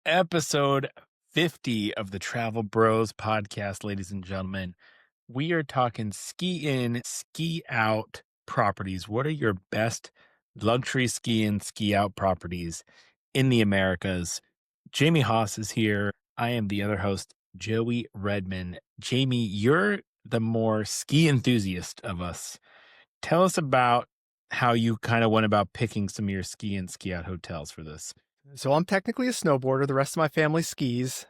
Episode 50 of the Travel Bros podcast, ladies and gentlemen. We are talking ski in, ski out properties. What are your best luxury ski in, ski out properties in the Americas? Jamie Haas is here. I am the other host, Joey Redman. Jamie, you're the more ski enthusiast of us. Tell us about how you kind of went about picking some of your ski in, ski out hotels for this. So I'm technically a snowboarder. The rest of my family skis.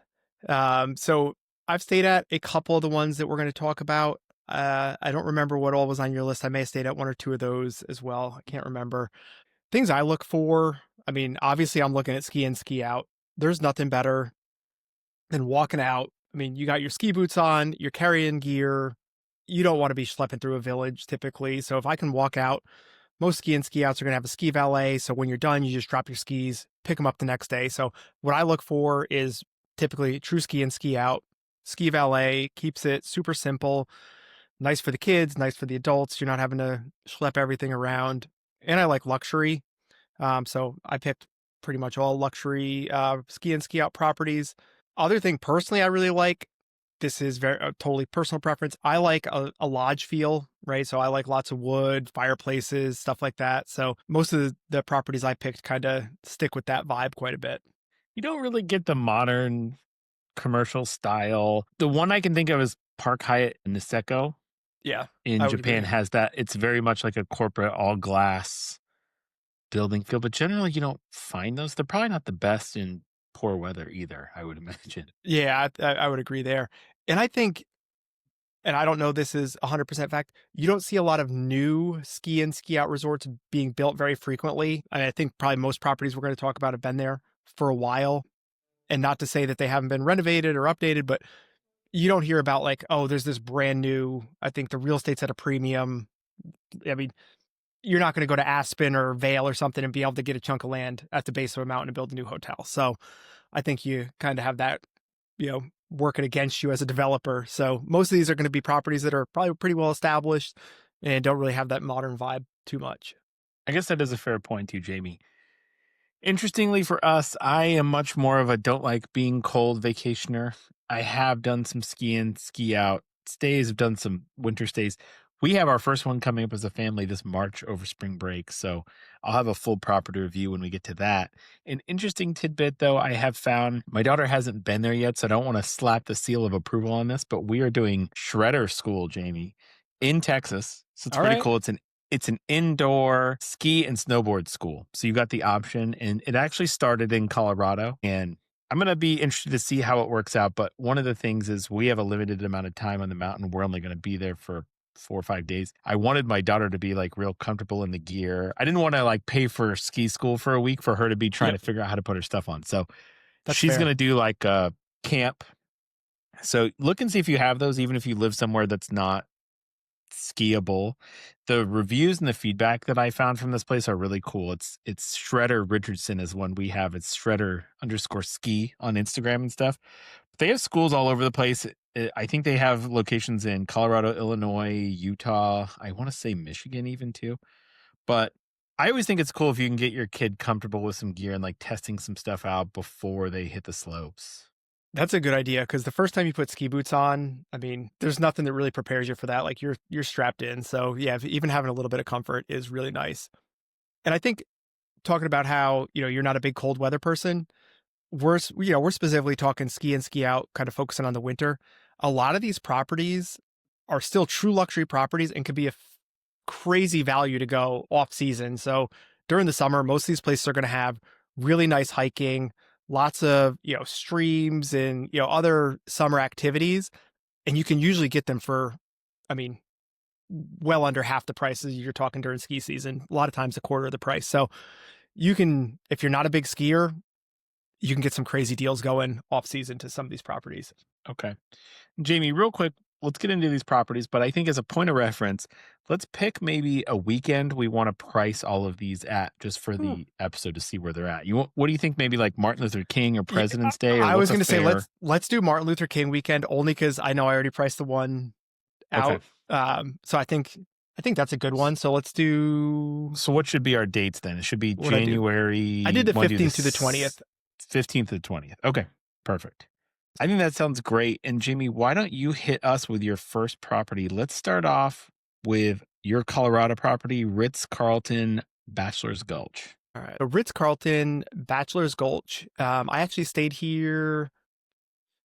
So I've stayed at a couple of the ones that we're going to talk about. I don't remember what all was on your list. I may have stayed at one or two of those as well. I can't remember. Things I look for. I mean, obviously I'm looking at ski in, ski out. There's nothing better than walking out. I mean, you got your ski boots on, you're carrying gear. You don't want to be schlepping through a village typically. So if I can walk out, most ski in, ski outs are going to have a ski valet. So when you're done, you just drop your skis, pick them up the next day. So what I look for is typically true ski in, ski out. Ski valet keeps it super simple, nice for the kids, nice for the adults. You're not having to schlep everything around. And I like luxury. So I picked pretty much all luxury ski in, ski out properties. Other thing personally I really like, this is very totally personal preference. I like a lodge feel, right? So I like lots of wood, fireplaces, stuff like that. So most of the properties I picked kind of stick with that vibe quite a bit. You don't really get the modern commercial style. The one I can think of is Park Hyatt Niseko Yeah. in Japan has that. It's very much like a corporate all glass building feel, but generally you don't find those. They're probably not the best in poor weather either, I would imagine. Yeah, I would agree there. And I think, and I don't know this is 100% fact, you don't see a lot of new ski in, ski out resorts being built very frequently. I think probably most properties we're going to talk about have been there for a while. And not to say that they haven't been renovated or updated, but you don't hear about like, oh, there's this brand new, I think the real estate's at a premium. I mean, you're not going to go to Aspen or Vail or something and be able to get a chunk of land at the base of a mountain and build a new hotel. So I think you kind of have that, working against you as a developer. So most of these are going to be properties that are probably pretty well established and don't really have that modern vibe too much. I guess that is a fair point too, Jamie. Interestingly for us, I am much more of a don't like being cold vacationer. I have done some ski in, ski out stays, I've done some winter stays. We have our first one coming up as a family this March over spring break. So I'll have a full property review when we get to that. An interesting tidbit, though, I have found my daughter hasn't been there yet, so I don't want to slap the seal of approval on this, but we are doing shredder school, Jamie, in Texas. So it's pretty cool. It's an indoor ski and snowboard school. So you got the option, and it actually started in Colorado. And I'm going to be interested to see how it works out. But one of the things is we have a limited amount of time on the mountain. We're only going to be there for 4 or 5 days. I wanted my daughter to be like real comfortable in the gear. I didn't want to like pay for ski school for a week for her to be trying to figure out how to put her stuff on. So she's going to do like a camp. So look and see if you have those, even if you live somewhere that's not skiable. The reviews and the feedback that I found from this place are really cool. It's Shredder Richardson is one we have. It's Shredder_ski on Instagram and stuff. But they have schools all over the place. I think they have locations in Colorado, Illinois, Utah. I want to say Michigan even too. But I always think it's cool if you can get your kid comfortable with some gear and like testing some stuff out before they hit the slopes. That's a good idea because the first time you put ski boots on, I mean, there's nothing that really prepares you for that. Like you're strapped in. So yeah, even having a little bit of comfort is really nice. And I think talking about how, you're not a big cold weather person, we're specifically talking ski in, ski out, kind of focusing on the winter. A lot of these properties are still true luxury properties and could be a crazy value to go off season. So during the summer, most of these places are going to have really nice hiking, lots of, streams and, other summer activities. And you can usually get them for, well under half the prices you're talking during ski season, a lot of times a quarter of the price. So you can, if you're not a big skier, you can get some crazy deals going off season to some of these properties. Okay. Jamie, real quick, let's get into these properties, but I think as a point of reference, let's pick maybe a weekend we want to price all of these at just for the episode to see where they're at. What do you think? Maybe like Martin Luther King or President's Day? Or I was going to say, let's do Martin Luther King weekend only because I know I already priced the one out. Okay. So I think that's a good one. So let's do. So what should be our dates then? It should be January. I did the 15th to the 20th. 15th to 20th. Okay, perfect. I think that sounds great. And Jamie, why don't you hit us with your first property? Let's start off with your Colorado property, Ritz Carlton Bachelor's Gulch. All right. So Ritz Carlton, Bachelor's Gulch. I actually stayed here,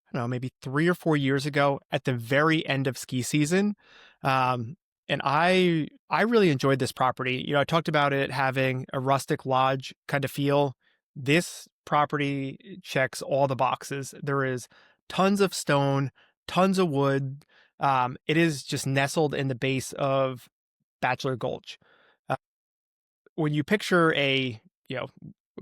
I don't know, maybe 3 or 4 years ago at the very end of ski season. And I really enjoyed this property. I talked about it having a rustic lodge kind of feel. This property checks all the boxes. There is tons of stone, tons of wood. It is just nestled in the base of Bachelor Gulch. Uh, when you picture you know,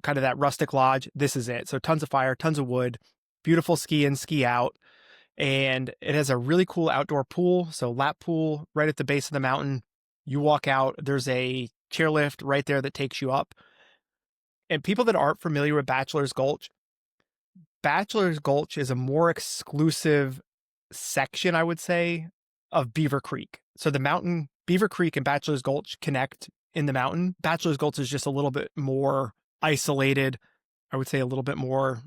kind of that rustic lodge, this is it. So tons of fire, tons of wood, beautiful ski in, ski out. And it has a really cool outdoor pool. So lap pool right at the base of the mountain. You walk out, there's a chairlift right there that takes you up. And people that aren't familiar with Bachelor's Gulch is a more exclusive section, I would say, of Beaver Creek. So the mountain, Beaver Creek and Bachelor's Gulch connect in the mountain. Bachelor's Gulch is just a little bit more isolated. I would say a little bit more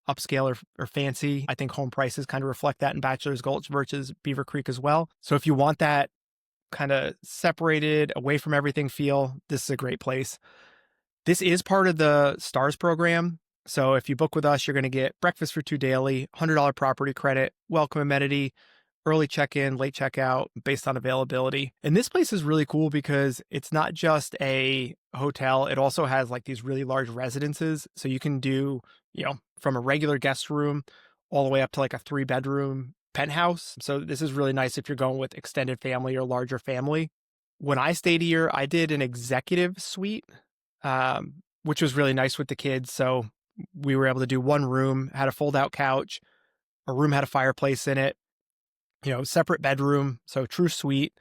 upscale or fancy. I think home prices kind of reflect that in Bachelor's Gulch versus Beaver Creek as well. So if you want that kind of separated, away from everything feel, this is a great place. This is part of the STARS program. So if you book with us, you're going to get breakfast for two daily, $100 property credit, welcome amenity, early check-in, late checkout based on availability. And this place is really cool because it's not just a hotel. It also has like these really large residences. So you can do, from a regular guest room all the way up to like a 3-bedroom penthouse. So this is really nice if you're going with extended family or larger family. When I stayed here, I did an executive suite, which was really nice with the kids. So we were able to do one room, had a fold-out couch, a room had a fireplace in it, separate bedroom, so true suite.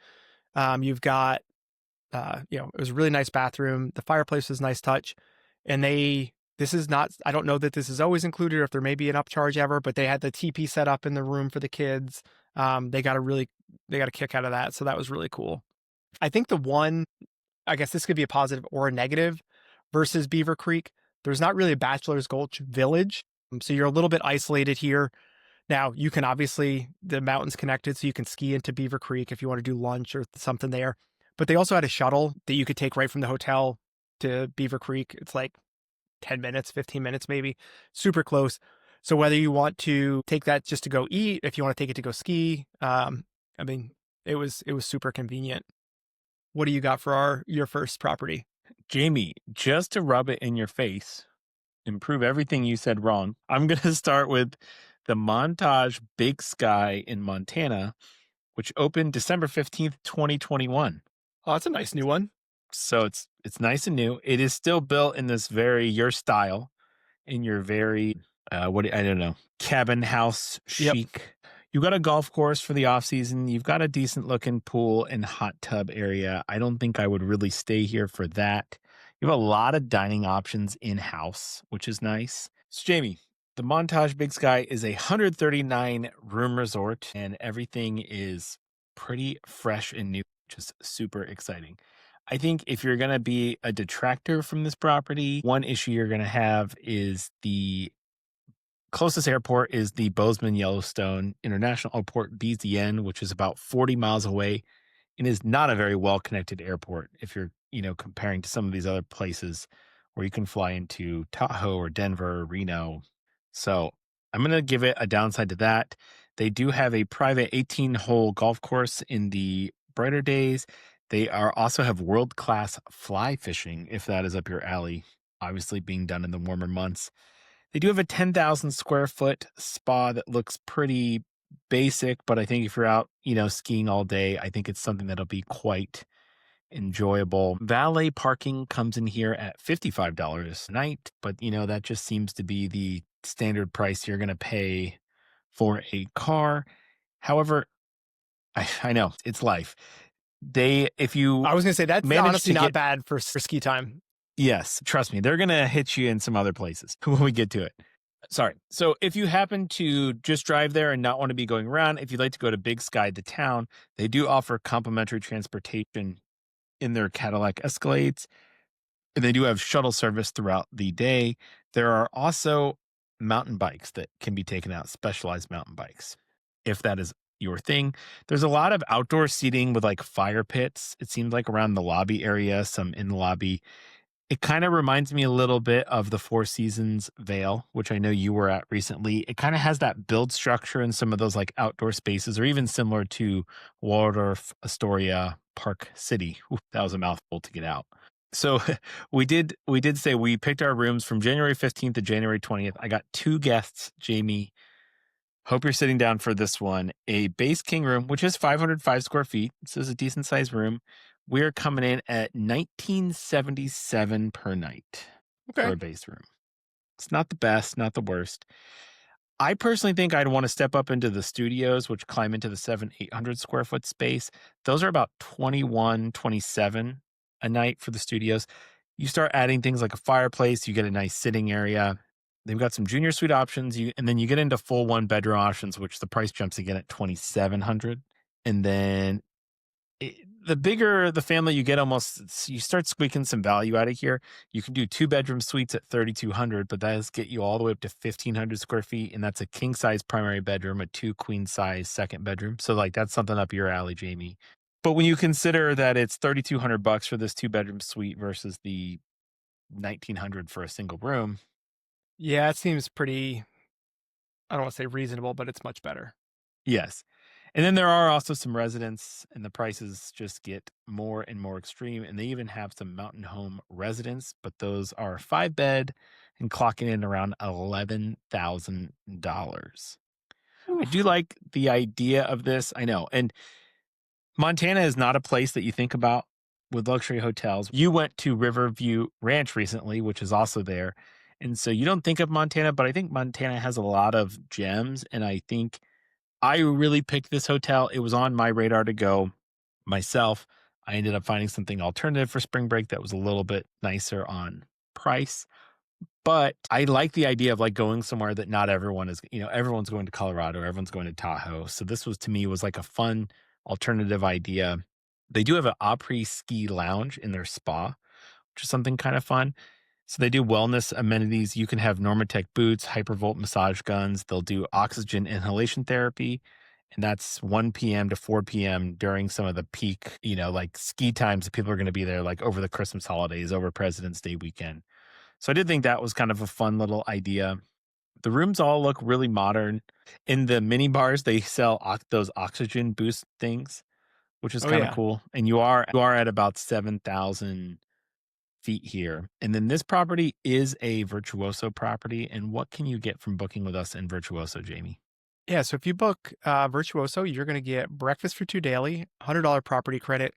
You've got, it was a really nice bathroom. The fireplace was nice touch. And this is not, I don't know that this is always included or if there may be an upcharge ever, but they had the teepee set up in the room for the kids. They got a kick out of that. So that was really cool. I think I guess this could be a positive or a negative versus Beaver Creek. There's not really a Bachelor's Gulch village. So you're a little bit isolated here. Now, you can obviously, the mountain's connected, so you can ski into Beaver Creek if you want to do lunch or something there. But they also had a shuttle that you could take right from the hotel to Beaver Creek. It's like 10 minutes, 15 minutes maybe, super close. So whether you want to take that just to go eat, if you want to take it to go ski, it was super convenient. What do you got for your first property? Jamie, just to rub it in your face and prove everything you said wrong, I'm going to start with the Montage Big Sky in Montana, which opened December 15th, 2021. Oh, that's a nice new one. So it's nice and new. It is still built in this your style, in your very, I don't know, cabin house chic. Yep. You got a golf course for the off season. You've got a decent looking pool and hot tub area. I don't think I would really stay here for that. You have a lot of dining options in-house, which is nice. So Jamie, the Montage Big Sky is a 139 room resort and everything is pretty fresh and new, which is super exciting. I think if you're going to be a detractor from this property, one issue you're going to have is the closest airport is the Bozeman Yellowstone International Airport, BZN, which is about 40 miles away and is not a very well-connected airport if you're, comparing to some of these other places where you can fly into Tahoe or Denver or Reno. So I'm going to give it a downside to that. They do have a private 18-hole golf course in the brighter days. They also have world-class fly fishing, if that is up your alley, obviously being done in the warmer months. They do have a 10,000 square foot spa that looks pretty basic, but I think if you're out, skiing all day, I think it's something that'll be quite enjoyable. Valet parking comes in here at $55 a night, but that just seems to be the standard price you're going to pay for a car. However, I know it's life. I was going to say that's honestly not bad for ski time. Yes, trust me, they're going to hit you in some other places when we get to it. Sorry. So if you happen to just drive there and not want to be going around, if you'd like to go to Big Sky, the town, they do offer complimentary transportation in their Cadillac Escalades. And they do have shuttle service throughout the day. There are also mountain bikes that can be taken out, specialized mountain bikes, if that is your thing. There's a lot of outdoor seating with like fire pits. It seems like around the lobby area, some in the lobby. It kind of reminds me a little bit of the Four Seasons Vale, which I know you were at recently. It kind of has that build structure in some of those like outdoor spaces, or even similar to Waldorf Astoria Park City. Ooh, that was a mouthful to get out. So we did say we picked our rooms from January 15th to January 20th. I got two guests, Jamie. Hope you're sitting down for this one. A base king room, which is 505 square feet. This is a decent sized room. We're coming in at 1977 per night for Okay. a base room. It's not the best, not the worst. I personally think I'd want to step up into the studios, which climb into the 800 square foot space. Those are about 21, 27 a night for the studios. You start adding things like a fireplace, you get a nice sitting area. They've got some junior suite options, and then you get into full one bedroom options, which the price jumps again at 2,700. And then the bigger the family you get, almost you start squeaking some value out of here. You can do two bedroom suites at 3,200, but that does get you all the way up to 1,500 square feet, and that's a king size primary bedroom, a two queen size second bedroom. So like that's something up your alley, Jamie. But when you consider that it's 3,200 bucks for this two bedroom suite versus the 1,900 for a single room. Yeah, it seems pretty, I don't want to say reasonable, but it's much better. Yes. And then there are also some residents, and the prices just get more and more extreme. And they even have some mountain home residents, but those are 5 bed and clocking in around $11,000. I do Oof. like the idea of this. I know. And Montana is not a place that you think about with luxury hotels. You went to Riverview Ranch recently, which is also there. And so you don't think of Montana, but I think Montana has a lot of gems. And I think I really picked this hotel. It was on my radar to go myself. I ended up finding something alternative for spring break that was a little bit nicer on price. But I like the idea of like going somewhere that not everyone is, everyone's going to Colorado, everyone's going to Tahoe. So this was to me was like a fun alternative idea. They do have an après ski lounge in their spa, which is something kind of fun. So they do wellness amenities. You can have Normatec boots, hypervolt massage guns. They'll do oxygen inhalation therapy. And that's 1 p.m. to 4 p.m. during some of the peak, like ski times that people are going to be there, like over the Christmas holidays, over President's Day weekend. So I did think that was kind of a fun little idea. The rooms all look really modern. In the mini bars, they sell those oxygen boost things, which is Oh, kind of yeah. cool. And you are at about 7,000 feet here. And then this property is a Virtuoso property. And what can you get from booking with us in Virtuoso, Jamie? Yeah. So if you book Virtuoso, you're going to get breakfast for two daily, $100 property credit,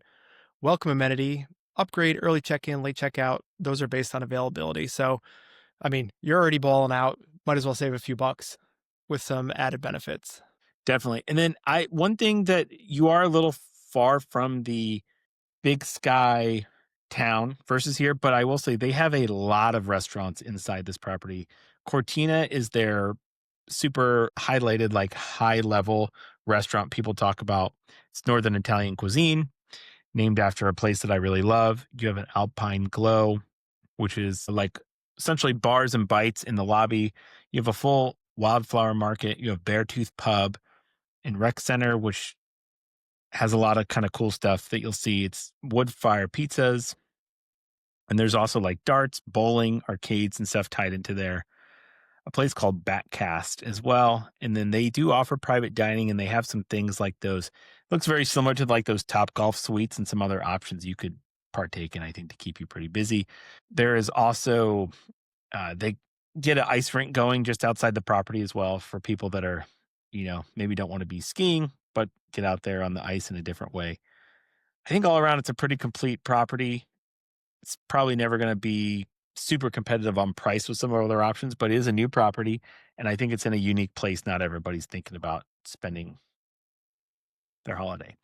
welcome amenity, upgrade, early check in, late checkout. Those are based on availability. So, I mean, you're already balling out. Might as well save a few bucks with some added benefits. Definitely. And then one thing that you are a little far from the Big Sky town versus here, but I will say they have a lot of restaurants inside this property. Cortina is their super highlighted, like high level restaurant people talk about. It's Northern Italian cuisine, named after a place that I really love. You have an Alpine Glow, which is like essentially bars and bites in the lobby. You have a full wildflower market. You have Beartooth Pub and Rec Center, which has a lot of kind of cool stuff that you'll see. It's wood fire pizzas. And there's also like darts, bowling, arcades, and stuff tied into there. A place called Backcast as well. And then they do offer private dining, and they have some things like those. Looks very similar to like those Top Golf suites and some other options you could partake in, I think, to keep you pretty busy. There is also, they get an ice rink going just outside the property as well for people that are, maybe don't want to be skiing, but get out there on the ice in a different way. I think all around it's a pretty complete property. It's probably never going to be super competitive on price with some of our other options, but it is a new property. And I think it's in a unique place. Not everybody's thinking about spending their holiday.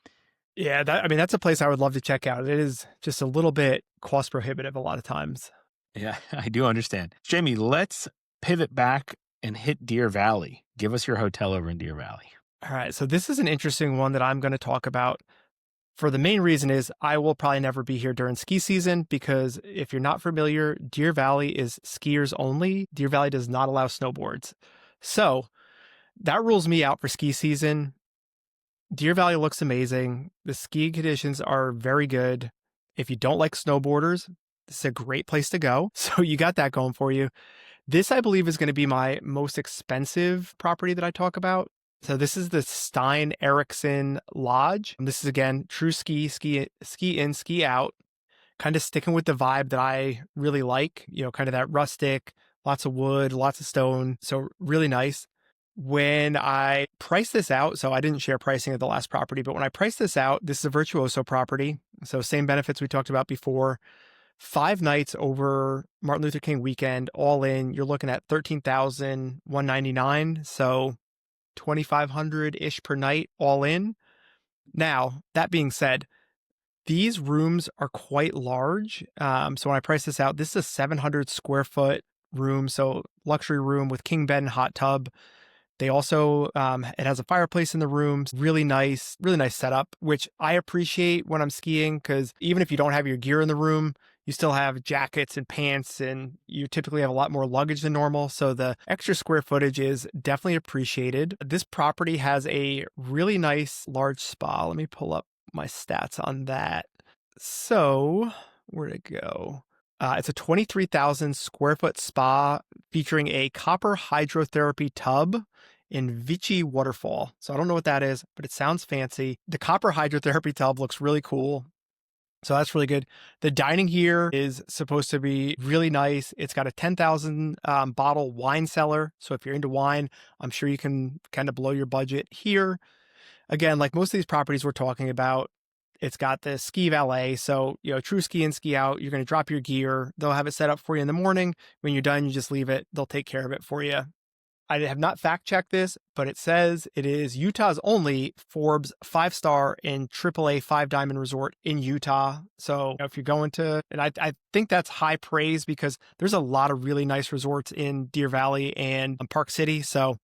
Yeah, I mean, that's a place I would love to check out. It is just a little bit cost prohibitive a lot of times. Yeah, I do understand. Jamie, let's pivot back and hit Deer Valley. Give us your hotel over in Deer Valley. All right. So this is an interesting one that I'm going to talk about. For the main reason is I will probably never be here during ski season because if you're not familiar, Deer Valley is skiers only. Deer Valley does not allow snowboards. So that rules me out for ski season. Deer Valley looks amazing. The ski conditions are very good. If you don't like snowboarders, this is a great place to go. So you got that going for you. This, I believe, is going to be my most expensive property that I talk about. So this is the Stein Eriksen Lodge. And this is, again, true ski in, ski out, kind of sticking with the vibe that I really like, kind of that rustic, lots of wood, lots of stone. So really nice. When I priced this out, so I didn't share pricing at the last property, but when I priced this out, this is a Virtuoso property. So same benefits we talked about before. 5 nights over Martin Luther King weekend, all in, you're looking at $13,199. So $2,500-ish per night, all in. Now, that being said, these rooms are quite large. So when I price this out, this is a 700 square foot room. So luxury room with king bed and hot tub. They also, it has a fireplace in the room. Really nice setup, which I appreciate when I'm skiing because even if you don't have your gear in the room, you still have jackets and pants and you typically have a lot more luggage than normal. So the extra square footage is definitely appreciated. This property has a really nice large spa. Let me pull up my stats on that. So where'd it go? It's a 23,000 square foot spa featuring a copper hydrotherapy tub in Vichy Waterfall. So I don't know what that is, but it sounds fancy. The copper hydrotherapy tub looks really cool. So that's really good. The dining here is supposed to be really nice. It's got a 10,000 bottle wine cellar. So if you're into wine, I'm sure you can kind of blow your budget here. Again, like most of these properties we're talking about, it's got the ski valet. So, true ski in, ski out. You're going to drop your gear. They'll have it set up for you in the morning. When you're done, you just leave it. They'll take care of it for you. I have not fact checked this, but it says it is Utah's only Forbes 5-star and AAA 5-diamond resort in Utah. So if you're going to, and I think that's high praise because there's a lot of really nice resorts in Deer Valley and Park City. So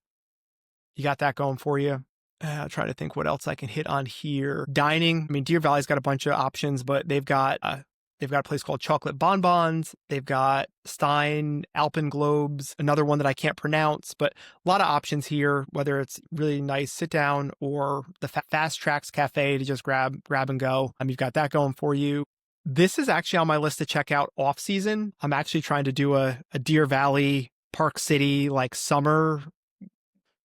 you got that going for you. I'll try to think what else I can hit on here. Dining. I mean, Deer Valley's got a bunch of options, but they've got a place called Chocolate Bonbons. They've got Stein Alpenglobes, another one that I can't pronounce, but a lot of options here, whether it's really nice sit down or the Fast Tracks Cafe to just grab and go. You've got that going for you. This is actually on my list to check out off season. I'm actually trying to do a Deer Valley, Park City, like summer,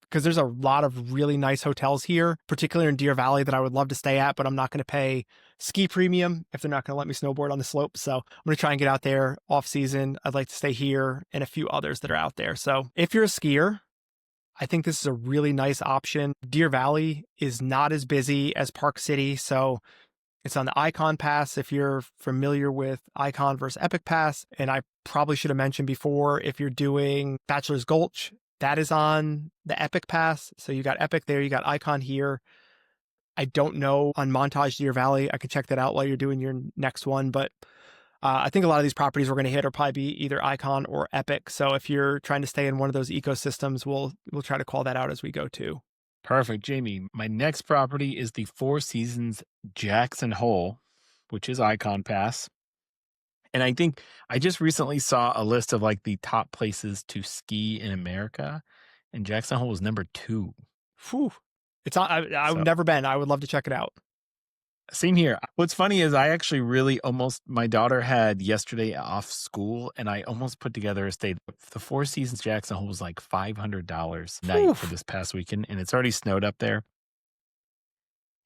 because there's a lot of really nice hotels here, particularly in Deer Valley, that I would love to stay at, but I'm not going to pay ski premium if they're not going to let me snowboard on the slope. So I'm going to try and get out there off season. I'd like to stay here and a few others that are out there. So if you're a skier, I think this is a really nice option. Deer Valley is not as busy as Park City. So it's on the Icon Pass if you're familiar with Icon versus Epic Pass. And I probably should have mentioned before, if you're doing Bachelor's Gulch, that is on the Epic Pass. So you got Epic there, you got Icon here. I don't know on Montage Deer Valley. I could check that out while you're doing your next one. But I think a lot of these properties we're going to hit are probably be either Icon or Epic. So if you're trying to stay in one of those ecosystems, we'll try to call that out as we go too. Perfect, Jamie. My next property is the Four Seasons Jackson Hole, which is Icon Pass. And I think I just recently saw a list of like the top places to ski in America, and Jackson Hole was number 2. Whew. It's on, I've never been. I would love to check it out. Same here. What's funny is I actually really my daughter had yesterday off school, and I almost put together a stay. The Four Seasons Jackson Hole was like $500 a night for this past weekend, and it's already snowed up there.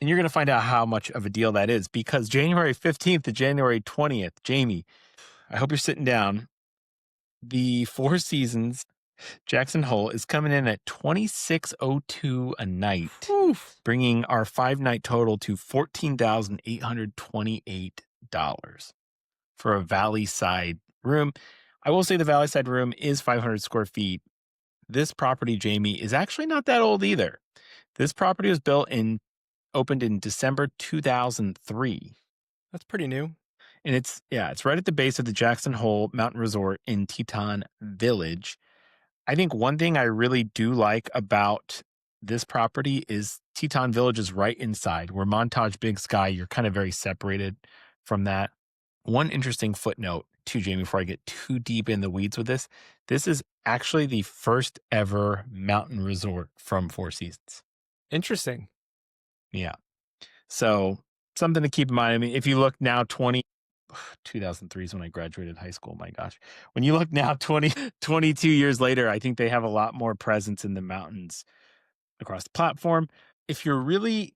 And you're going to find out how much of a deal that is, because January 15th to January 20th, Jamie, I hope you're sitting down. The Four Seasons Jackson Hole is coming in at $2,602 a night, bringing our 5-night total to $14,828 for a Valley Side room. I will say the Valley Side room is 500 square feet. This property, Jamie, is actually not that old either. This property was opened in December 2003. That's pretty new. And it's right at the base of the Jackson Hole Mountain Resort in Teton Village. I think one thing I really do like about this property is Teton Village is right inside. Where Montage Big Sky, you're kind of very separated from that. One interesting footnote too, Jamie, before I get too deep in the weeds with this is actually the first ever mountain resort from Four Seasons. Interesting. Yeah. So something to keep in mind. I mean, if you look now 2003 is when I graduated high school. My gosh. When you look now 22 years later, I think they have a lot more presence in the mountains across the platform. If you're really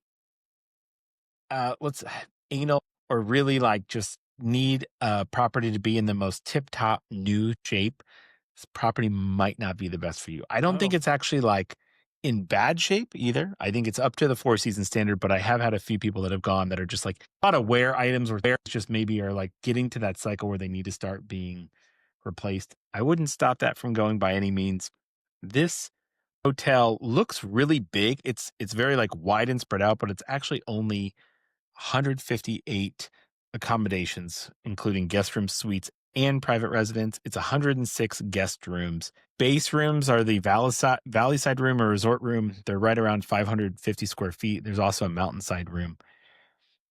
let's anal or really like just need a property to be in the most tip top new shape, this property might not be the best for you. I don't think Oh, it's actually like in bad shape either. I think it's up to the Four Seasons standard, but I have had a few people that have gone that are just like a lot of wear items or they're just maybe are like getting to that cycle where they need to start being replaced. I wouldn't stop that from going by any means. This hotel looks really big. It's very like wide and spread out, but it's actually only 158 accommodations, including guest room suites and private residence. It's 106 guest rooms. Base rooms are the Valley Side room or resort room. They're right around 550 square feet. There's also a mountainside room.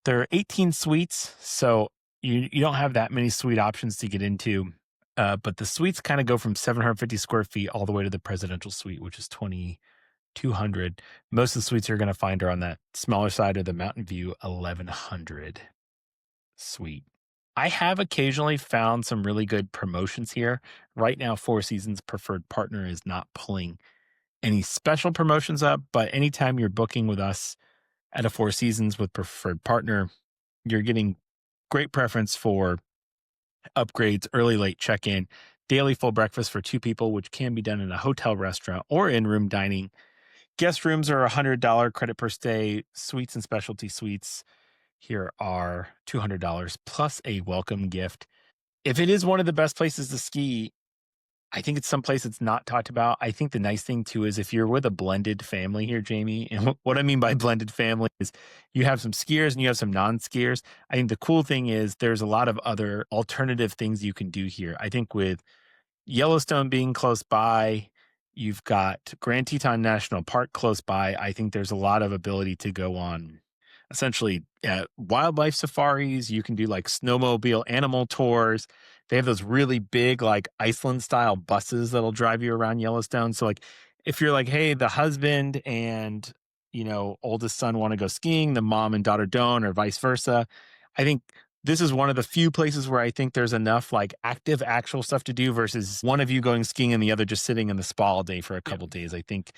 There are 18 suites, so you don't have that many suite options to get into. But the suites kind of go from 750 square feet all the way to the presidential suite, which is 2,200. Most of the suites you're going to find are on that smaller side of the Mountain View 1,100 suite. I have occasionally found some really good promotions here. Right now, Four Seasons Preferred Partner is not pulling any special promotions up, but anytime you're booking with us at a Four Seasons with Preferred Partner, you're getting great preference for upgrades, early, late check in, daily full breakfast for two people, which can be done in a hotel restaurant or in room dining. Guest rooms are $100 credit per stay. Suites and specialty suites here are $200 plus a welcome gift. If it is one of the best places to ski, I think it's someplace that's not talked about. I think the nice thing too is if you're with a blended family here, Jamie, and what I mean by blended family is you have some skiers and you have some non-skiers. I think the cool thing is there's a lot of other alternative things you can do here. I think with Yellowstone being close by, you've got Grand Teton National Park close by. I think there's a lot of ability to go on essentially wildlife safaris. You can do like snowmobile animal tours. They have those really big, like Iceland style buses that'll drive you around Yellowstone. So, like, if you're like, hey, the husband and, oldest son want to go skiing, the mom and daughter don't, or vice versa, I think this is one of the few places where I think there's enough like active, actual stuff to do versus one of you going skiing and the other just sitting in the spa all day for a couple days. I think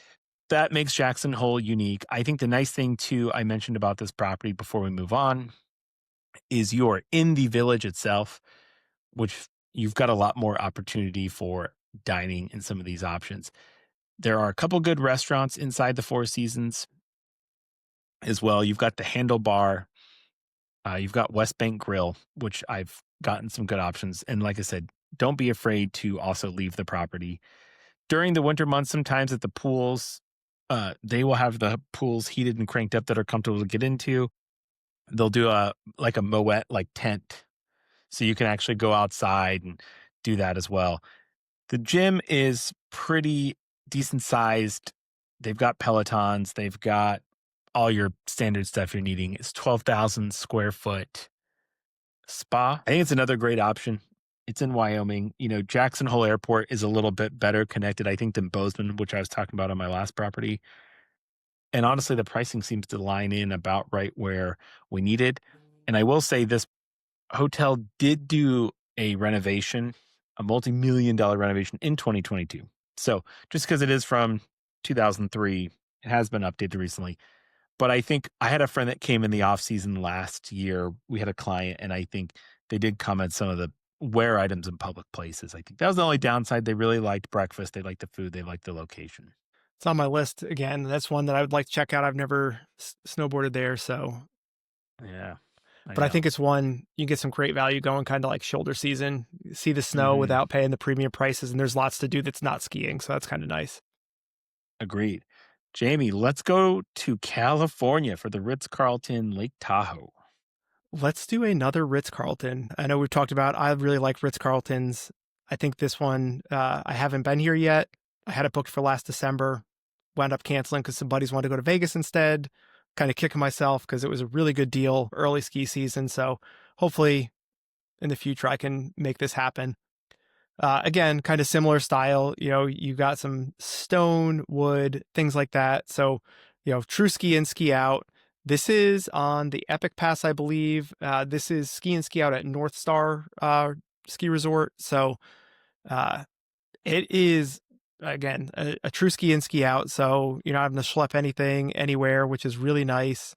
that makes Jackson Hole unique. I think the nice thing too, I mentioned about this property before we move on, is you're in the village itself, which you've got a lot more opportunity for dining in some of these options. There are a couple good restaurants inside the Four Seasons as well. You've got the Handlebar. You've got West Bank Grill, which I've gotten some good options. And like I said, don't be afraid to also leave the property. During the winter months, sometimes at the pools, they will have the pools heated and cranked up that are comfortable to get into. They'll do a Moet like tent, so you can actually go outside and do that as well. The gym is pretty decent sized. They've got Pelotons. They've got all your standard stuff you're needing. It's 12,000 square foot spa. I think it's another great option. It's in Wyoming. Jackson Hole Airport is a little bit better connected, I think, than Bozeman, which I was talking about on my last property. And honestly, the pricing seems to line in about right where we needed. And I will say this hotel did do a renovation, a multi-million-dollar renovation in 2022. So just because it is from 2003, it has been updated recently. But I think I had a friend that came in the off season last year. We had a client, and I think they did comment some of the wear items in public places. I think that was the only downside. They really liked breakfast. They liked the food. They liked the location. it's on my list again. That's one that I would like to check out. I've never snowboarded there, so. Yeah, I But I know. think it's one you get some great value going kind of like shoulder season. See the snow Mhm. without paying the premium prices, and there's lots to do that's not skiing, so that's kind of nice. Agreed. Jamie, let's go to California for the Ritz Carlton Lake Tahoe. Let's do another Ritz Carlton. I know we've talked about. I really like Ritz Carltons. I think this one. I haven't been here yet. I had it booked for last December. wound up canceling because some buddies wanted to go to Vegas instead. Kind of kicking myself because it was a really good deal early ski season. So hopefully in the future I can make this happen. Again, kind of similar style. You got some stone, wood, things like that. So, true ski in, ski out. This is on the Epic Pass, I believe. This is ski in, ski out at North Star Ski Resort. So it is, again, a true ski in, ski out. So you're not having to schlep anything anywhere, which is really nice.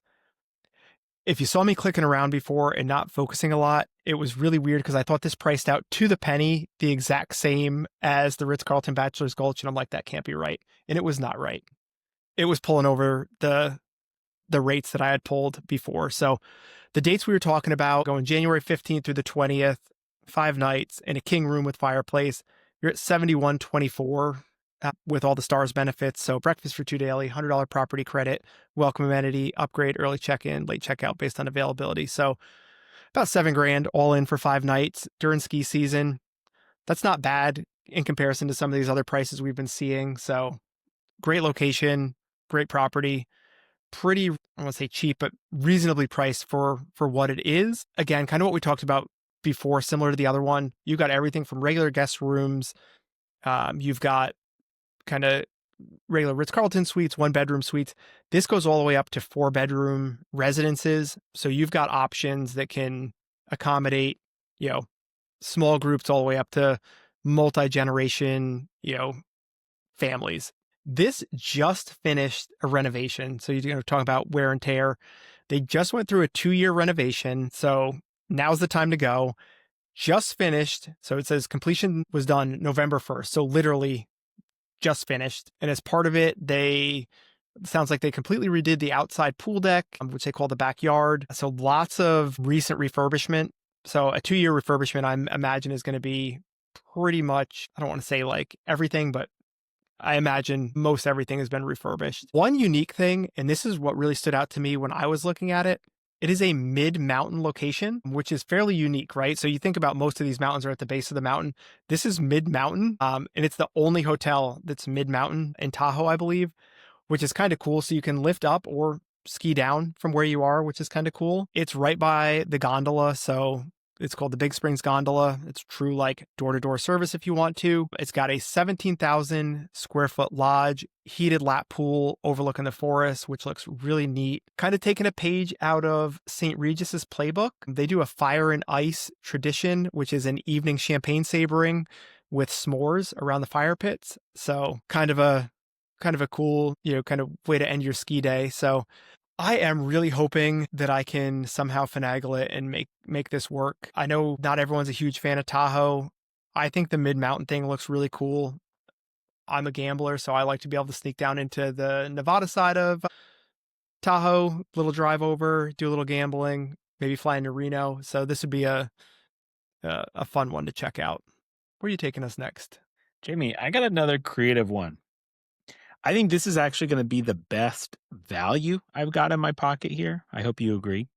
If you saw me clicking around before and not focusing a lot, it was really weird because I thought this priced out to the penny the exact same as the Ritz-Carlton Bachelor's Gulch, and I'm like, that can't be right. And it was not right. It was pulling over the rates that I had pulled before. So the dates we were talking about, going January 15th through the 20th, 5 nights in a king room with fireplace, you're at $71.24 with all the stars benefits. So breakfast for 2 daily, $100 property credit, welcome amenity, upgrade, early check-in, late checkout based on availability. So about $7,000 all in for 5 nights during ski season. That's not bad in comparison to some of these other prices we've been seeing. So great location, great property, pretty, I don't want to say cheap, but reasonably priced for what it is. Again, kind of what we talked about before, similar to the other one. You've got everything from regular guest rooms. You've got kind of regular Ritz-Carlton suites, 1-bedroom suites. This goes all the way up to 4-bedroom residences. So you've got options that can accommodate, small groups all the way up to multi-generation, families. This just finished a renovation. So you're talking about wear and tear. They just went through a 2-year renovation. So now's the time to go. Just finished. So it says completion was done November 1st. So literally just finished. And as part of it, sounds like they completely redid the outside pool deck, which they call the backyard. So lots of recent refurbishment. So a 2-year refurbishment, I imagine, is going to be pretty much, I don't want to say like everything, but I imagine most everything has been refurbished. One unique thing, and this is what really stood out to me when I was looking at it, it is a mid-mountain location, which is fairly unique, right? So you think about most of these mountains are at the base of the mountain. This is mid-mountain, and it's the only hotel that's mid-mountain in Tahoe, I believe, which is kind of cool. So you can lift up or ski down from where you are, which is kind of cool. It's right by the gondola, so it's called the Big Springs Gondola. It's true like door-to-door service if you want to. It's got a 17,000 square foot lodge, heated lap pool overlooking the forest, which looks really neat. Kind of taking a page out of St. Regis's playbook. They do a fire and ice tradition, which is an evening champagne sabering with s'mores around the fire pits. So kind of a cool, kind of way to end your ski day. So I am really hoping that I can somehow finagle it and make this work. I know not everyone's a huge fan of Tahoe. I think the mid-mountain thing looks really cool. I'm a gambler, so I like to be able to sneak down into the Nevada side of Tahoe, little drive over, do a little gambling, maybe fly into Reno. So this would be a fun one to check out. Where are you taking us next? Jamie, I got another creative one. I think this is actually going to be the best value I've got in my pocket here. I hope you agree.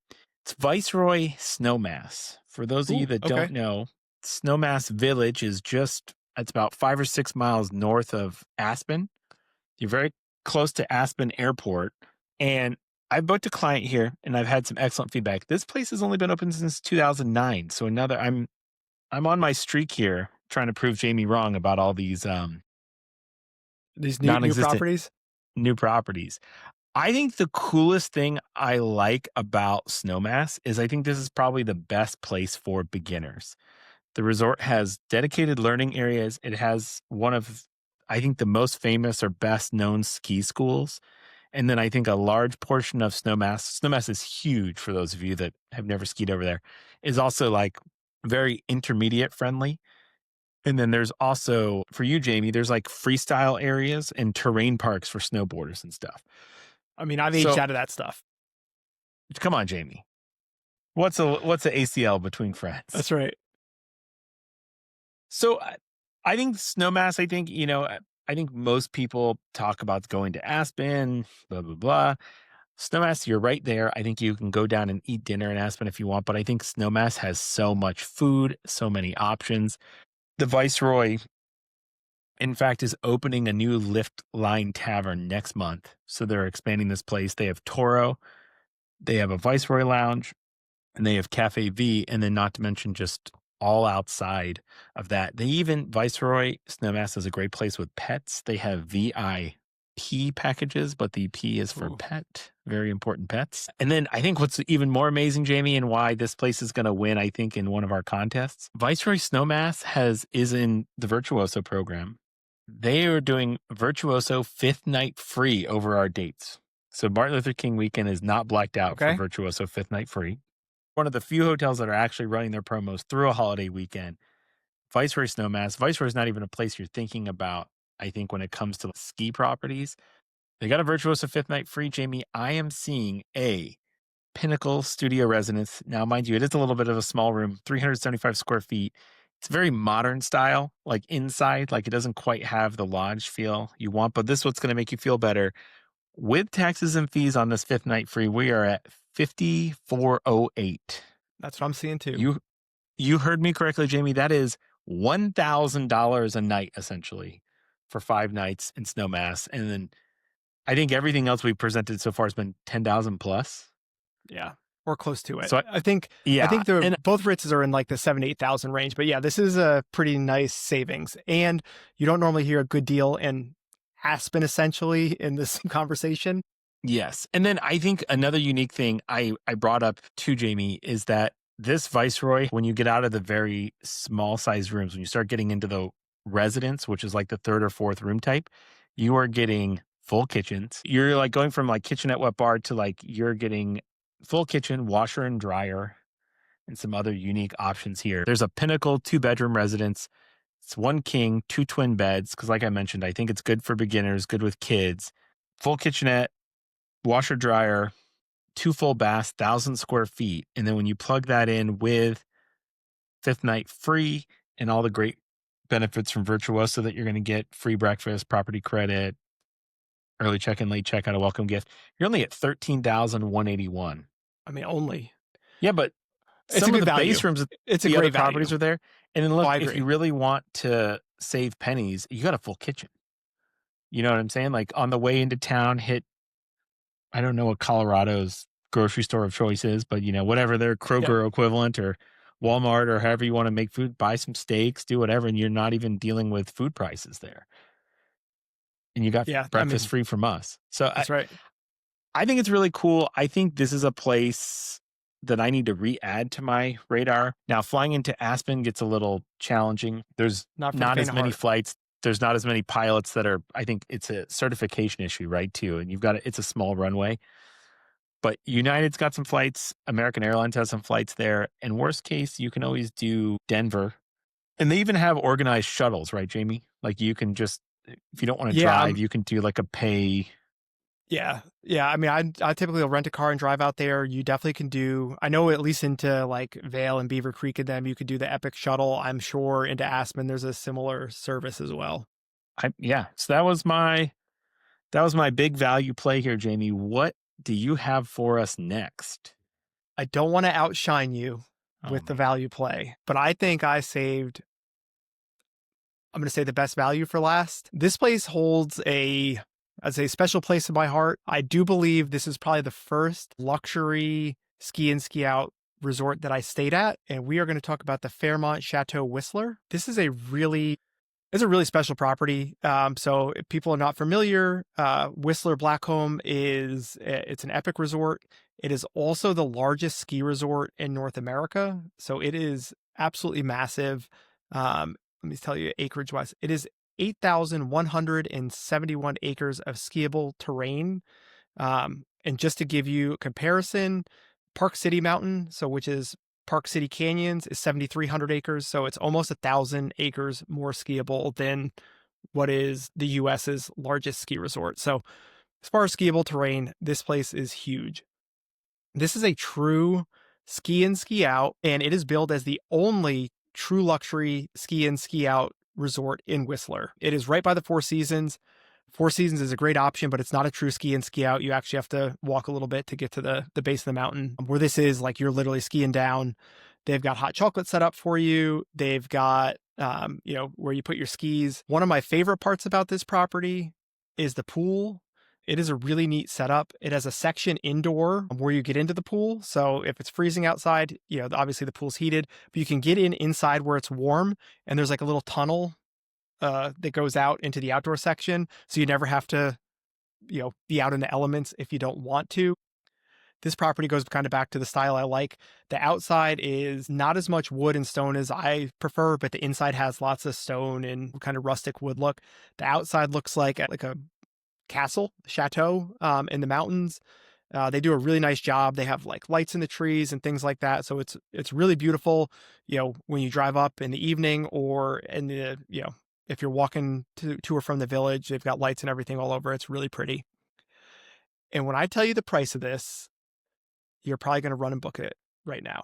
It's Viceroy Snowmass. For those of you that don't know, Snowmass Village is it's about 5 or 6 miles north of Aspen. You're very close to Aspen Airport. And I booked a client here and I've had some excellent feedback. This place has only been open since 2009. So I'm on my streak here trying to prove Jamie wrong about all these new properties. New properties. I think the coolest thing I like about Snowmass is I think this is probably the best place for beginners. The resort has dedicated learning areas. It has one of, I think, the most famous or best known ski schools. And then I think a large portion of Snowmass is huge for those of you that have never skied over there, is also like very intermediate friendly. And then there's also, for you, Jamie, there's like freestyle areas and terrain parks for snowboarders and stuff. I mean, I've aged out of that stuff. Come on, Jamie. What's a ACL between friends? That's right. So I think Snowmass, I think most people talk about going to Aspen, blah, blah, blah. Snowmass, you're right there. I think you can go down and eat dinner in Aspen if you want, but I think Snowmass has so much food, so many options. The Viceroy in fact, is opening a new lift line tavern next month. So they're expanding this place. They have Toro, they have a Viceroy Lounge, and they have Cafe V. And then, not to mention, just all outside of that, they even Viceroy Snowmass is a great place with pets. They have VIP packages, but the P is for Ooh. pet, very important pets. And then I think what's even more amazing, Jamie, and why this place is going to win, I think, in one of our contests, Viceroy Snowmass is in the Virtuoso program. They are doing Virtuoso 5th night free over our dates. So Martin Luther King weekend is not blacked out for Okay. Virtuoso 5th night free. One of the few hotels that are actually running their promos through a holiday weekend. Viceroy Snowmass. Viceroy is not even a place you're thinking about, I think, when it comes to ski properties. They got a Virtuoso 5th night free, Jamie. I am seeing a Pinnacle studio residence. Now, mind you, it is a little bit of a small room, 375 square feet. It's very modern style, like inside, like it doesn't quite have the lodge feel you want, but this is what's going to make you feel better. With taxes and fees on this 5th night free, we are at $5,408. That's what I'm seeing too. You heard me correctly, Jamie. That is $1,000 a night, essentially, for 5 nights in Snowmass. And then I think everything else we've presented so far has been 10,000 plus. Yeah, or close to it. So I think both Ritzes are in like the 7,000-8,000 range, but yeah, this is a pretty nice savings. And you don't normally hear a good deal in Aspen, essentially, in this conversation. Yes. And then I think another unique thing I brought up to Jamie is that this Viceroy, when you get out of the very small size rooms, when you start getting into the residence, which is like the 3rd or 4th room type, you are getting full kitchens. You're like going from like kitchenette wet bar to like you're getting full kitchen, washer and dryer, and some other unique options here. There's a Pinnacle 2-bedroom residence. It's 1 king, 2 twin beds. Cause like I mentioned, I think it's good for beginners, good with kids. Full kitchenette, washer dryer, 2 full baths, 1,000 square feet. And then when you plug that in with 5th night free and all the great benefits from Virtuoso that you're going to get, free breakfast, property credit, early check-in, late check-out, a welcome gift, you're only at $13,181. I mean, only. Yeah, but It's some a of good the value. base rooms, It's a the great other properties value. are there. And then look, I if agree. you really want to save pennies, you got a full kitchen. You know what I'm saying? Like on the way into town, hit, I don't know what Colorado's grocery store of choice is, but you know, whatever their Kroger equivalent or Walmart or however you want to make food, buy some steaks, do whatever, and you're not even dealing with food prices there. And you got breakfast free from us. So that's right. I think it's really cool. I think this is a place that I need to re-add to my radar. Now, flying into Aspen gets a little challenging. There's not as many flights. There's not as many pilots that are, I think it's a certification issue, right, too. And it's a small runway. But United's got some flights. American Airlines has some flights there. And worst case, you can always do Denver. And they even have organized shuttles, right, Jamie? Like you can just, if you don't want to drive, you can do like a pay. Yeah. I mean, I typically will rent a car and drive out there. You definitely can do, I know at least into like Vail and Beaver Creek and them, you could do the Epic shuttle. I'm sure into Aspen, there's a similar service as well. So that was my big value play here, Jamie. What do you have for us next? I don't want to outshine you with the value play, but I think I'm going to say the best value for last. This place holds a special place in my heart. I do believe this is probably the first luxury ski in, ski out resort that I stayed at. And we are going to talk about the Fairmont Chateau Whistler. This is a really special property. So if people are not familiar, Whistler Blackcomb it's an epic resort. It is also the largest ski resort in North America. So it is absolutely massive. Let me tell you acreage wise, it is 8,171 acres of skiable terrain. And just to give you a comparison, Park City Mountain, which is Park City Canyons, is 7,300 acres. So it's almost 1,000 acres more skiable than what is the US's largest ski resort. So as far as skiable terrain, this place is huge. This is a true ski in, ski out, and it is billed as the only true luxury ski in, ski out resort in Whistler. It is right by the Four Seasons. Four Seasons is a great option, but it's not a true ski in, ski out. You actually have to walk a little bit to get to the base of the mountain. Where this is, like, you're literally skiing down. They've got hot chocolate set up for you. They've got where you put your skis. One of my favorite parts about this property is the pool. It is a really neat setup. It has a section indoor where you get into the pool. So if it's freezing outside, obviously the pool's heated, but you can get inside where it's warm. And there's like a little tunnel that goes out into the outdoor section. So you never have to, be out in the elements if you don't want to. This property goes kind of back to the style I like. The outside is not as much wood and stone as I prefer, but the inside has lots of stone and kind of rustic wood look. The outside looks like a castle, chateau in the mountains. They do a really nice job. They have like lights in the trees and things like that. So it's really beautiful, when you drive up in the evening or in the, if you're walking to or from the village, they've got lights and everything all over. It's really pretty. And when I tell you the price of this, you're probably going to run and book it right now.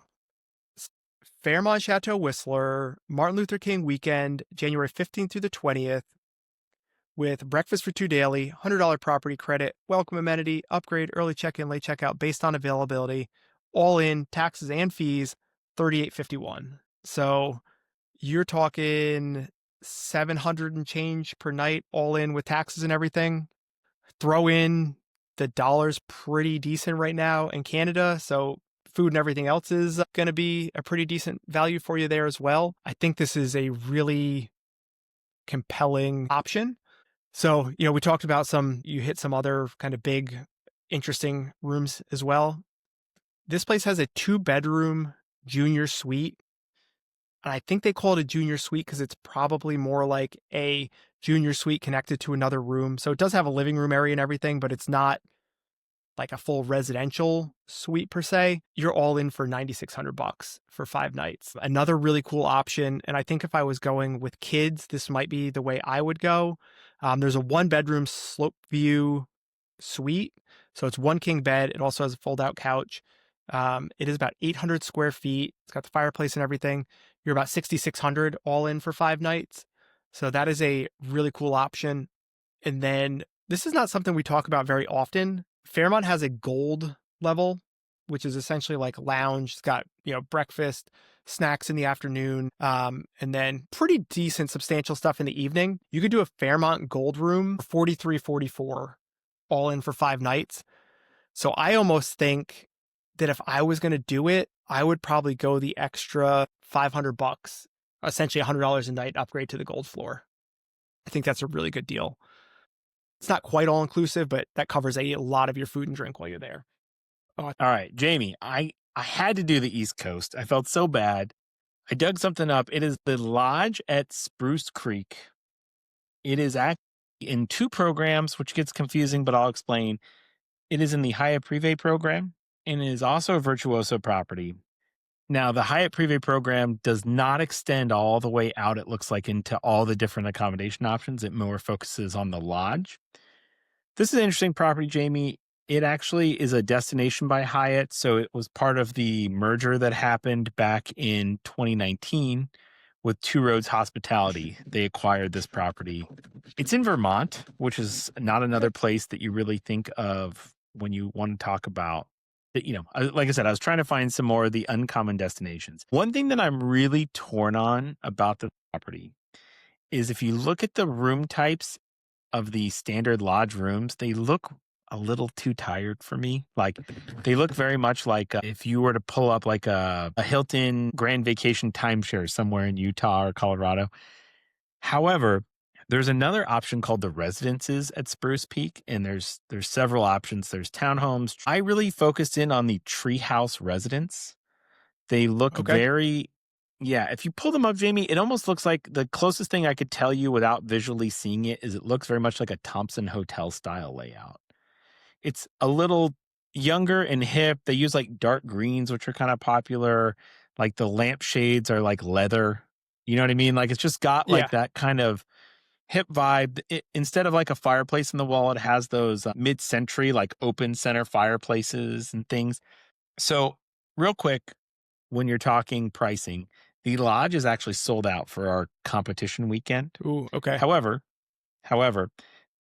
Fairmont Chateau Whistler, Martin Luther King weekend, January 15th through the 20th, with breakfast for 2 daily, $100 property credit, welcome amenity, upgrade, early check-in, late checkout based on availability, all in, taxes and fees, $38.51. So you're talking $700 and change per night, all in with taxes and everything. Throw in the dollar's pretty decent right now in Canada, so food and everything else is going to be a pretty decent value for you there as well. I think this is a really compelling option. So, we talked about you hit some other kind of big, interesting rooms as well. This place has a 2-bedroom junior suite. And I think they call it a junior suite because it's probably more like a junior suite connected to another room. So it does have a living room area and everything, but it's not like a full residential suite per se. You're all in for $9,600 for 5 nights. Another really cool option. And I think if I was going with kids, this might be the way I would go. There's a 1-bedroom slope view suite. So it's 1 king bed. It also has a fold out couch. It is about 800 square feet. It's got the fireplace and everything. You're about 6,600 all in for 5 nights. So that is a really cool option. And then this is not something we talk about very often. Fairmont has a gold level, which is essentially like lounge. It's got, breakfast, snacks in the afternoon, and then pretty decent, substantial stuff in the evening. You could do a Fairmont gold room, $43.44, all in for 5 nights. So I almost think that if I was going to do it, I would probably go the extra $500, essentially $100 a night upgrade to the gold floor. I think that's a really good deal. It's not quite all inclusive, but that covers a lot of your food and drink while you're there. All right, Jamie, I had to do the East Coast. I felt so bad. I dug something up. It is the Lodge at Spruce Creek. It is actually in 2 programs, which gets confusing, but I'll explain. It is in the Hyatt Privé program, and it is also a Virtuoso property. Now, the Hyatt Privé program does not extend all the way out, it looks like, into all the different accommodation options. It more focuses on the lodge. This is an interesting property, Jamie. It actually is a destination by Hyatt, so it was part of the merger that happened back in 2019 with Two Roads Hospitality. They acquired this property. It's in Vermont, which is not another place that you really think of when you want to talk about, like I said, I was trying to find some more of the uncommon destinations. One thing that I'm really torn on about the property is if you look at the room types of the standard lodge rooms, they look a little too tired for me. Like they look very much like if you were to pull up like a Hilton Grand Vacation timeshare somewhere in Utah or Colorado. However, there's another option called the residences at Spruce Peak, and there's several options. There's townhomes. I really focused in on the treehouse residence. They look very, if you pull them up, Jamie, it almost looks like the closest thing I could tell you without visually seeing it is it looks very much like a Thompson Hotel style layout. It's a little younger and hip. They use like dark greens, which are kind of popular. Like the lampshades are like leather. You know what I mean? Like it's just got like that kind of hip vibe. Instead of like a fireplace in the wall, it has those mid-century like open center fireplaces and things. So real quick, when you're talking pricing, the lodge is actually sold out for our competition weekend. Ooh, okay. However,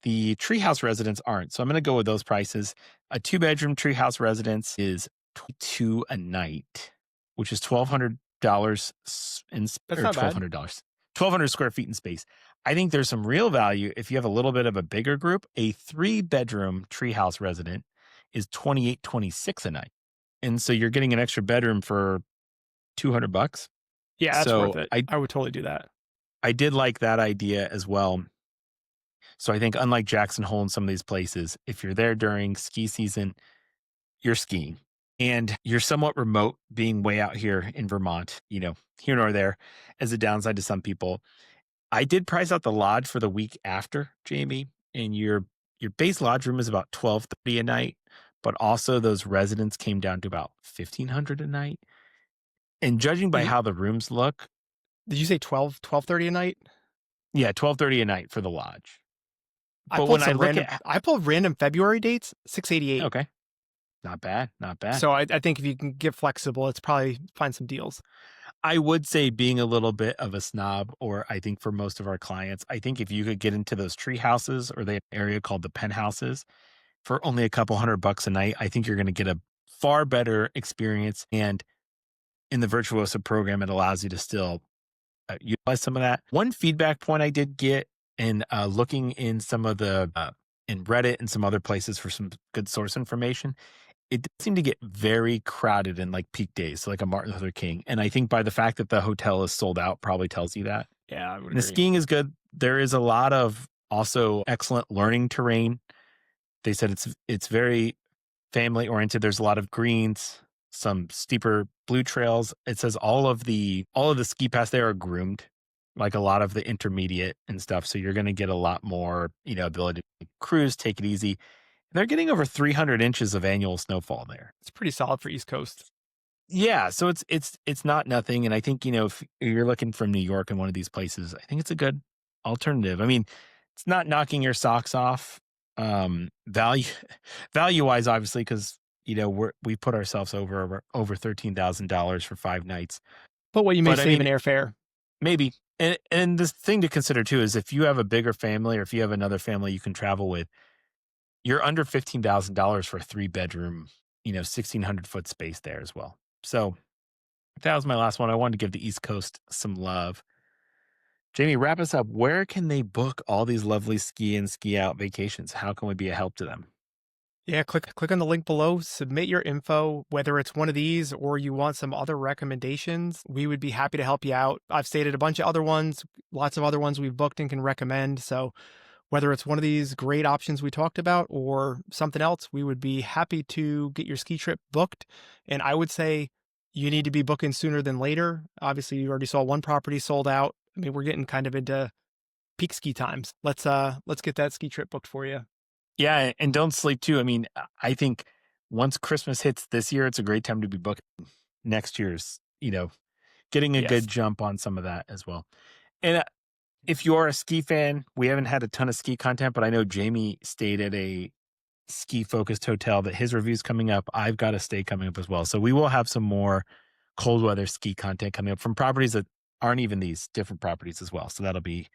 the treehouse residents aren't. So I'm going to go with those prices. A 2-bedroom treehouse residence is $22 a night, which is $1,200 That's not bad. $1,200. 1,200 square feet in space. I think there's some real value if you have a little bit of a bigger group. A 3-bedroom treehouse resident is 28.26 a night. And so you're getting an extra bedroom for $200. Yeah, that's worth So it. I I would totally do that. I did like that idea as well. So I think unlike Jackson Hole and some of these places, if you're there during ski season, you're skiing and you're somewhat remote being way out here in Vermont, here nor there as a downside to some people. I did price out the lodge for the week after, Jamie, and your base lodge room is about 1230 a night, but also those residents came down to about 1500 a night. And judging by Did you, how the rooms look, did you say 12:30 a night? yeah, 1230 a night for the lodge. I But pulled when I some look random. at I pulled random February dates, 688. okay, not bad, not bad. So I think if you can get flexible, it's probably find some deals. I would say being a little bit of a snob, or I think for most of our clients, I think if you could get into those tree houses or the area called the penthouses for only a couple $100 a night, I think you're going to get a far better experience. And in the Virtuoso program, it allows you to still utilize some of that. One feedback point I did get in looking in some of the in Reddit and some other places for some good source information, it did seem to get very crowded in like peak days, so like a Martin Luther King. And I think by the fact that the hotel is sold out probably tells you that. Yeah, I would And the agree. skiing is good. There is a lot of also excellent learning terrain. They said it's very family oriented. There's a lot of greens, some steeper blue trails. It says all of the ski paths there are groomed, like a lot of the intermediate and stuff. So you're going to get a lot more, ability to cruise, take it easy. They're getting over 300 inches of annual snowfall there. It's pretty solid for East Coast. Yeah, so it's not nothing, and I think if you're looking from New York in one of these places, I think it's a good alternative. I mean, it's not knocking your socks off, value value wise, obviously, because we put ourselves over $13,000 for 5 nights. But what you may But I save mean, in airfare. maybe, and this thing to consider too is if you have a bigger family or if you have another family you can travel with, you're under $15,000 for a 3-bedroom, 1,600-foot space there as well. So that was my last one. I wanted to give the East Coast some love. Jamie, wrap us up. Where can they book all these lovely ski and ski out vacations? How can we be a help to them? Yeah, click on the link below, submit your info, whether it's one of these or you want some other recommendations. We would be happy to help you out. I've stated a bunch of other ones, lots of other ones we've booked and can recommend. So whether it's one of these great options we talked about or something else, we would be happy to get your ski trip booked. And I would say you need to be booking sooner than later. Obviously, you already saw one property sold out. I mean, we're getting kind of into peak ski times. Let's get that ski trip booked for you. Yeah, and don't sleep too. I mean, I think once Christmas hits this year, it's a great time to be booking next year's, getting a Yes. good jump on some of that as well. And if you are a ski fan, we haven't had a ton of ski content, but I know Jamie stayed at a ski focused hotel that his review's coming up. I've got a stay coming up as well. So we will have some more cold weather ski content coming up from properties that aren't even these different properties as well. So that'll be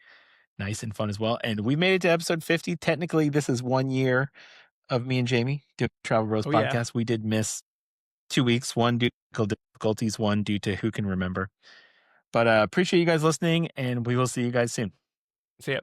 nice and fun as well. And we made it to episode 50. Technically, this is 1 year of me and Jamie doing Travel Bros Oh, yeah. podcast. We did miss 2 weeks, one due to technical difficulties, one due to who can remember. But appreciate you guys listening, and we will see you guys soon. See ya.